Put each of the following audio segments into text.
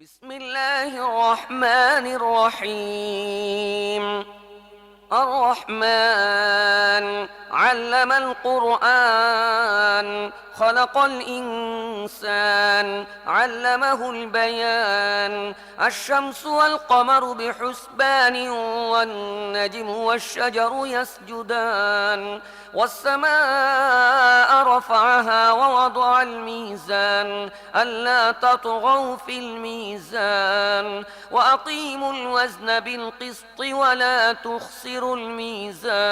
بسم الله الرحمن الرحيم الرحمن علم القرآن خلق الإنسان علمه البيان الشمس والقمر بحسبان والنجم والشجر يسجدان والسماء رفعها ووضع الميزان ألا تطغوا في الميزان وأقيموا الوزن بالقسط ولا تخسروا الميزان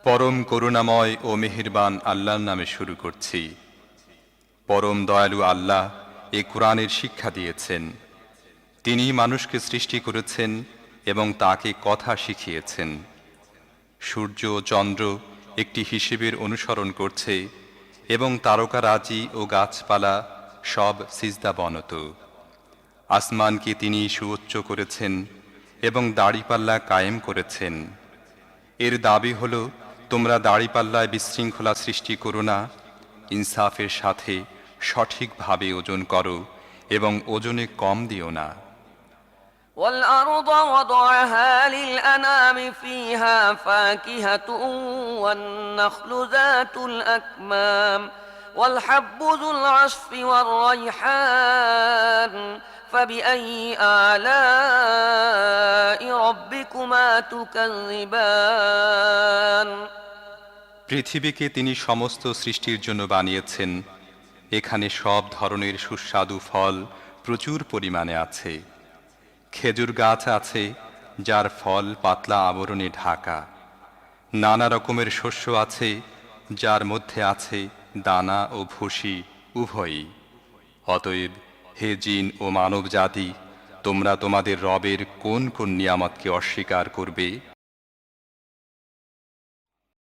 পরম করুণাময় ও মেহেরবান আল্লাহর নামে শুরু করছি। পরম দয়ালু আল্লাহ এই কোরআনের শিক্ষা দিয়েছেন। তিনি মানুষকে সৃষ্টি করেছেন এবং তাকে কথা শিখিয়েছেন। সূর্য চন্দ্র একটি হিসেবের অনুসরণ করছে এবং তারকারাজি ও গাছপালা সব সিজদাবনত। আসমানকে তিনি সুউচ্চ করেছেন এবং দাড়িপাল্লা কায়েম করেছেন। এর দাবি হল, তোমরা দাড়িপাল্লায় বিশৃঙ্খলা সৃষ্টি করো না, ইনসাফের সাথে সঠিকভাবে ওজন করো এবং ওজনে কম দিও না। والأرض وضعها للأنام فيها فاكهة والنخل ذات الأكمام والحب ذو العصف والريحان فبأي آلاء ربكما تكذبان পৃথিবীকে তিনি সমস্ত সৃষ্টির জন্য বানিয়েছেন। এখানে সব ধরনের সুস্বাদু ফল প্রচুর পরিমাণে আছে। খেজুর গাছ আছে যার ফল পাতলা আবরণে ঢাকা। নানা রকমের শস্য আছে যার মধ্যে আছে দানা ও ভুসি উভয়ই। অতএব হে জিন ও মানব জাতি, তোমরা তোমাদের রবের কোন কোন নিয়ামতকে অস্বীকার করবে